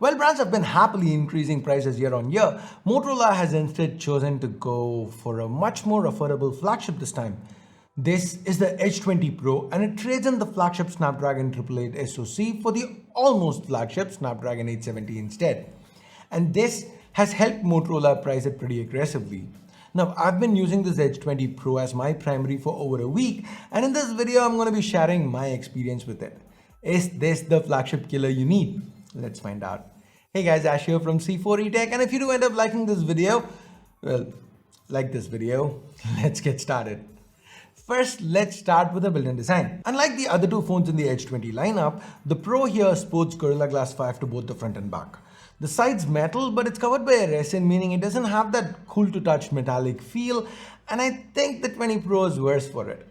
While brands have been happily increasing prices year on year, Motorola has instead chosen to go for a much more affordable flagship this time. This is the Edge 20 Pro and it trades in the flagship Snapdragon 888 SoC for the almost flagship Snapdragon 870 instead. And this has helped Motorola price it pretty aggressively. Now, I've been using this Edge 20 Pro as my primary for over a week, and in this video, I'm going to be sharing my experience with it. Is this the flagship killer you need? Let's find out. Hey guys, Ash here from C4E Tech, and if you do end up liking this video, well, like this video, let's get started. First, let's start with the built-in design. Unlike the other two phones in the Edge 20 lineup, the Pro here sports Gorilla Glass 5 to both the front and back. The side's metal, but it's covered by a resin, meaning it doesn't have that cool to touch metallic feel, and I think the 20 Pro is worse for it.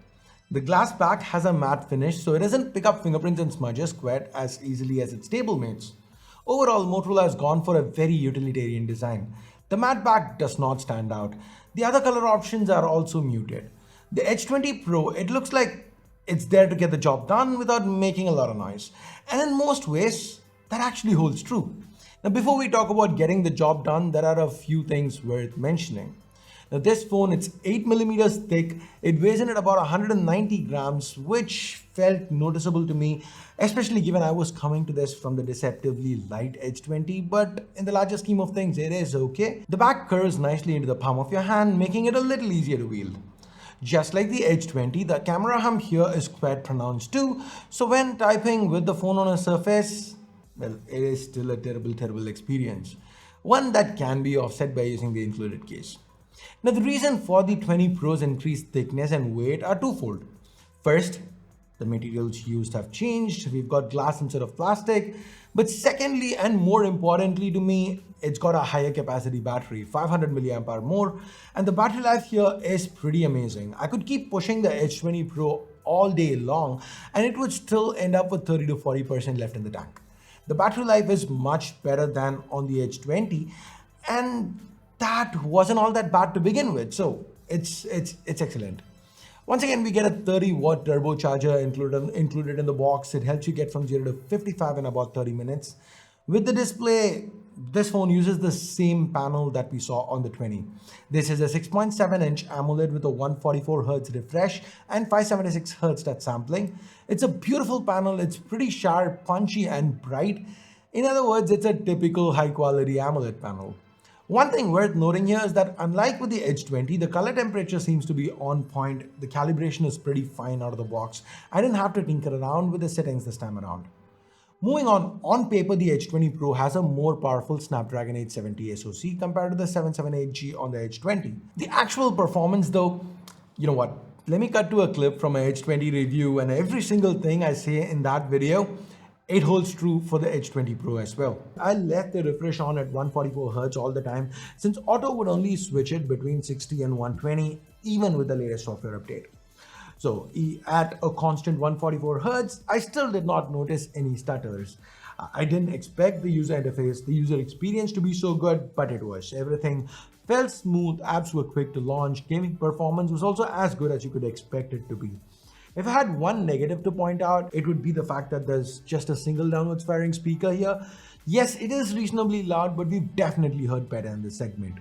The glass back has a matte finish, so it doesn't pick up fingerprints and smudges quite as easily as its stablemates. Overall, Motorola has gone for a very utilitarian design. The matte back does not stand out. The other color options are also muted. The Edge 20 Pro, it looks like it's there to get the job done without making a lot of noise. And in most ways, that actually holds true. Now, before we talk about getting the job done, there are a few things worth mentioning. Now, this phone, it's 8 mm thick. It weighs in at about 190 grams, which felt noticeable to me, especially given I was coming to this from the deceptively light Edge 20, but in the larger scheme of things, it is okay. The back curves nicely into the palm of your hand, making it a little easier to wield. Just like the Edge 20, the camera hump here is quite pronounced too, so when typing with the phone on a surface, well, it is still a terrible experience. One that can be offset by using the included case. Now, the reason for the 20 Pro's increased thickness and weight are twofold. First, the materials used have changed. We've got glass instead of plastic. But secondly, and more importantly to me, it's got a higher capacity battery, 500 milliamp hour more. And the battery life here is pretty amazing. I could keep pushing the Edge 20 Pro all day long, and it would still end up with 30 to 40% left in the tank. The battery life is much better than on the Edge 20, and that wasn't all that bad to begin with. So it's excellent. Once again, we get a 30-watt turbocharger included in the box. It helps you get from 0 to 55 in about 30 minutes. With the display, this phone uses the same panel that we saw on the 20. This is a 6.7-inch AMOLED with a 144Hz refresh and 576Hz touch sampling. It's a beautiful panel. It's pretty sharp, punchy, and bright. In other words, it's a typical high-quality AMOLED panel. One thing worth noting here is that unlike with the Edge 20, the color temperature seems to be on point. The calibration is pretty fine out of the box. I didn't have to tinker around with the settings this time around. Moving on paper, the Edge 20 Pro has a more powerful Snapdragon 870 SoC compared to the 778G on the Edge 20. The actual performance though, you know what? Let me cut to a clip from an Edge 20 review, and every single thing I say in that video, it holds true for the Edge 20 Pro as well. I left the refresh on at 144Hz all the time since auto would only switch it between 60 and 120 even with the latest software update. So at a constant 144Hz, I still did not notice any stutters. I didn't expect the user interface, the user experience to be so good, but it was. Everything felt smooth, apps were quick to launch, gaming performance was also as good as you could expect it to be. If I had one negative to point out, it would be the fact that there's just a single downwards firing speaker here. Yes, it is reasonably loud, but we've definitely heard better in this segment.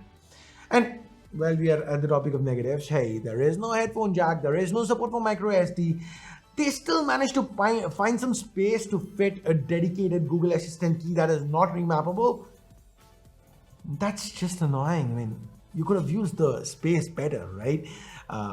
And while we are at the topic of negatives, hey, there is no headphone jack, there is no support for micro SD. They still managed to find some space to fit a dedicated Google Assistant key that is not remappable. That's just annoying. I mean, you could have used the space better, right?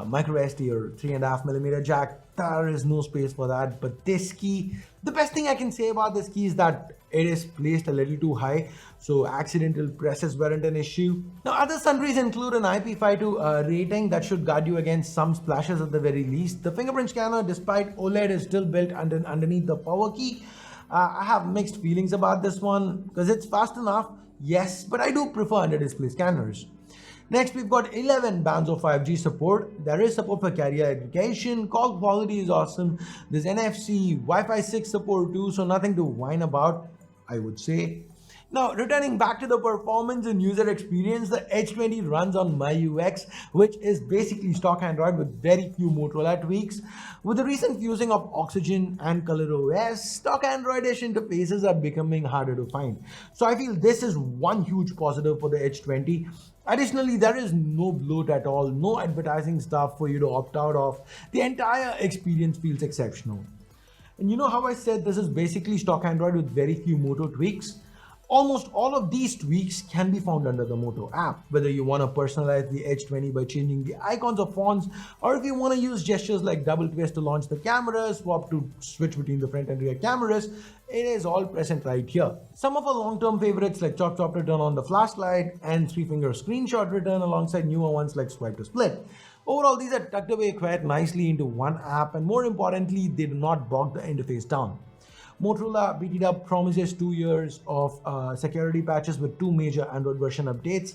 Micro SD or 3.5mm jack, there is no space for that. But this key, the best thing I can say about this key is that it is placed a little too high, so accidental presses weren't an issue. Now, other sundries include an IP52 rating that should guard you against some splashes at the very least. The fingerprint scanner, despite OLED, is still built underneath the power key. I have mixed feelings about this one because it's fast enough, yes, but I do prefer under-display scanners. Next, we've got 11 bands of 5G support. There is support for carrier aggregation. Call quality is awesome. There's NFC, Wi-Fi 6 support too, so nothing to whine about, I would say. Now, returning back to the performance and user experience, the Edge 20 runs on MyUX, which is basically stock Android with very few Motorola tweaks. With the recent fusing of Oxygen and ColorOS, stock Androidish interfaces are becoming harder to find. So I feel this is one huge positive for the Edge 20. Additionally, there is no bloat at all, no advertising stuff for you to opt out of. The entire experience feels exceptional. And you know how I said this is basically stock Android with very few Moto tweaks? Almost all of these tweaks can be found under the Moto app, whether you want to personalize the Edge 20 by changing the icons or fonts, or if you want to use gestures like double twist to launch the camera, swap to switch between the front and rear cameras, it is all present right here. Some of our long-term favorites like chop chop to turn on the flashlight and 3-finger screenshot return alongside newer ones like swipe to split. Overall, these are tucked away quite nicely into one app, and more importantly, they do not bog the interface down. Motorola beat it up, promises 2 years of security patches with 2 major Android version updates.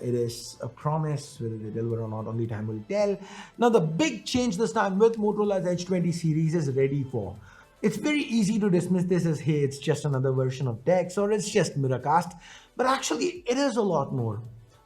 It is a promise. Whether they deliver or not, only time will tell. Now, the big change this time with Motorola's Edge 20 series is ready for. It's very easy to dismiss this as, hey, it's just another version of Dex or it's just Miracast, but actually, it is a lot more.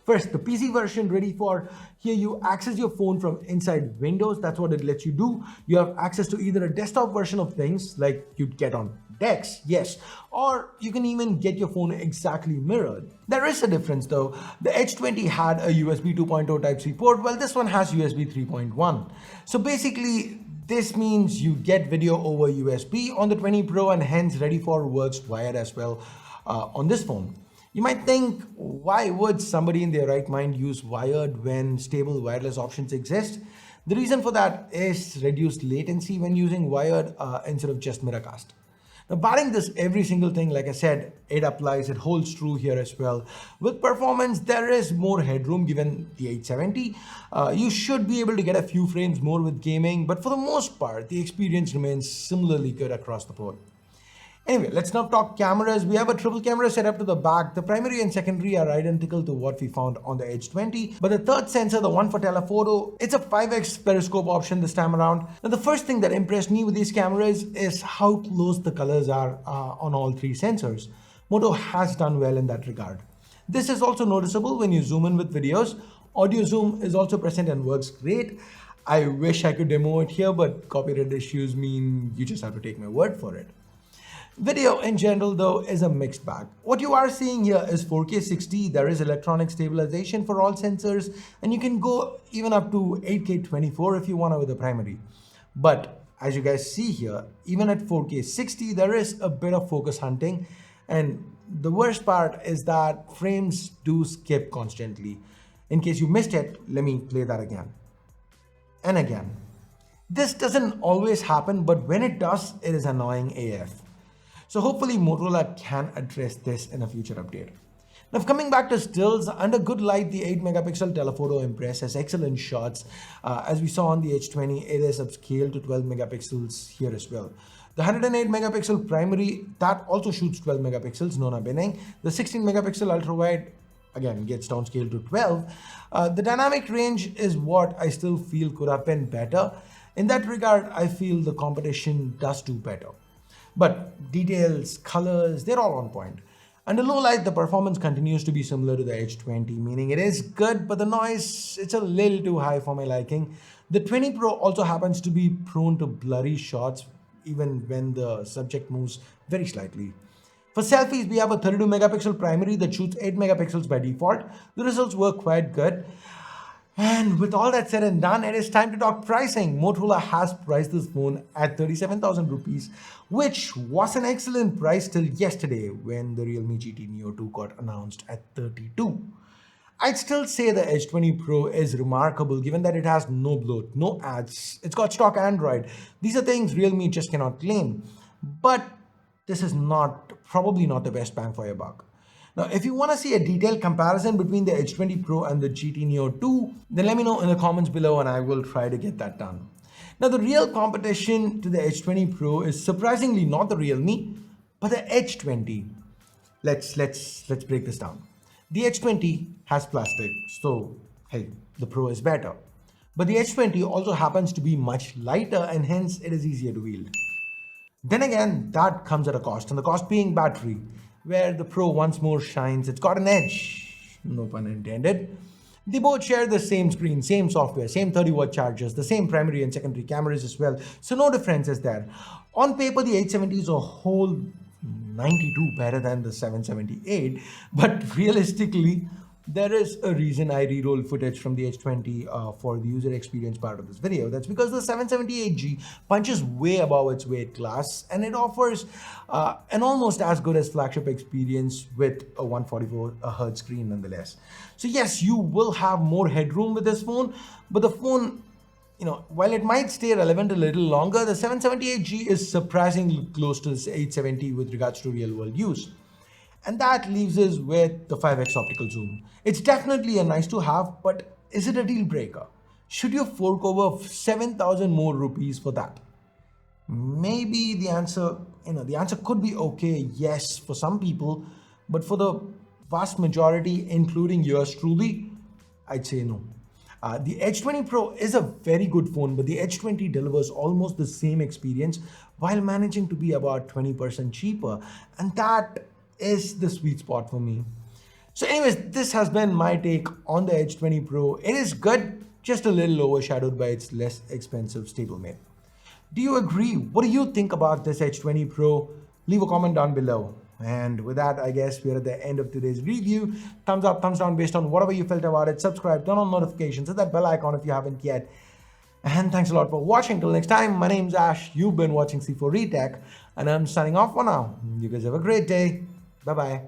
First, the PC version ready for, here you access your phone from inside Windows. That's what it lets you do. You have access to either a desktop version of things like you'd get on Dex, yes, or you can even get your phone exactly mirrored. There is a difference though. The Edge 20 had a USB 2.0 Type-C port, while this one has USB 3.1. So basically, this means you get video over USB on the 20 Pro and hence ready for works wired as well on this phone. You might think, why would somebody in their right mind use wired when stable wireless options exist? The reason for that is reduced latency when using wired instead of just Miracast. Now, barring this every single thing, like I said, it applies, it holds true here as well. With performance, there is more headroom given the 870. You should be able to get a few frames more with gaming, but for the most part, the experience remains similarly good across the board. Anyway, let's now talk cameras. We have a triple camera setup to the back. The primary and secondary are identical to what we found on the Edge 20. But the third sensor, the one for telephoto, it's a 5x periscope option this time around. Now, the first thing that impressed me with these cameras is how close the colors are on all 3 sensors. Moto has done well in that regard. This is also noticeable when you zoom in with videos. Audio zoom is also present and works great. I wish I could demo it here, but copyright issues mean you just have to take my word for it. Video in general though is a mixed bag. What you are seeing here is 4K 60, there is electronic stabilization for all sensors, and you can go even up to 8K 24 if you want to with the primary. But as you guys see here, even at 4K 60, there is a bit of focus hunting, and the worst part is that frames do skip constantly. In case you missed it, let me play that again and again. This doesn't always happen, but when it does, it is annoying AF. So hopefully Motorola can address this in a future update. Now, coming back to stills, under good light, the 8 megapixel telephoto impresses excellent shots. As we saw on the H20, it is upscaled to 12 megapixels here as well. The 108 megapixel primary, that also shoots 12 megapixels, nona bene. The 16 megapixel ultra wide, again, gets downscaled to 12. The dynamic range is what I still feel could have been better. In that regard, I feel the competition does do better. But details, colors, they're all on point. Under low light, the performance continues to be similar to the Edge 20, meaning it is good, but the noise, it's a little too high for my liking. The 20 Pro also happens to be prone to blurry shots, even when the subject moves very slightly. For selfies, we have a 32 megapixel primary that shoots 8 megapixels by default. The results work quite good. And with all that said and done, it is time to talk pricing. Motorola has priced this phone at 37,000 rupees, which was an excellent price till yesterday when the Realme GT Neo 2 got announced at 32. I'd still say the Edge 20 Pro is remarkable given that it has no bloat, no ads, it's got stock Android. These are things Realme just cannot claim. But this is probably not the best bang for your buck. Now, if you want to see a detailed comparison between the Edge 20 Pro and the GT Neo 2, then let me know in the comments below and I will try to get that done. Now, the real competition to the Edge 20 Pro is surprisingly not the Realme, but the Edge 20. Let's break this down. The Edge 20 has plastic, so hey, the Pro is better. But the Edge 20 also happens to be much lighter and hence it is easier to wield. Then again, that comes at a cost, and the cost being battery. where the Pro once more shines. It's got an edge, no pun intended. They both share the same screen, same software, same 30-watt chargers, the same primary and secondary cameras as well. So no differences there. On paper, the 870 is a whole 92 better than the 778, but realistically, there is a reason I re-roll footage from the H20 for the user experience part of this video. That's because the 778G punches way above its weight class, and it offers an almost as good as flagship experience with a 144 Hz screen nonetheless. So yes, you will have more headroom with this phone, but the phone, while it might stay relevant a little longer, the 778G is surprisingly close to the 870 with regards to real world use. And that leaves us with the 5x optical zoom. It's definitely a nice to have, but is it a deal breaker? Should you fork over 7,000 more rupees for that? Maybe the answer could be okay, yes, for some people, but for the vast majority, including yours truly, I'd say no. The Edge 20 Pro is a very good phone, but the Edge 20 delivers almost the same experience while managing to be about 20% cheaper. And that is the sweet spot for me. So anyways, this has been my take on the Edge 20 Pro. It is good, just a little overshadowed by its less expensive stablemate. Do you agree? What do you think about this Edge 20 Pro? Leave a comment down below. And with that, I guess we're at the end of today's review. Thumbs up, thumbs down based on whatever you felt about it. Subscribe, turn on notifications, hit that bell icon if you haven't yet. And thanks a lot for watching. Till next time, my name's Ash. You've been watching C4 Retech, and I'm signing off for now. You guys have a great day. Bye-bye.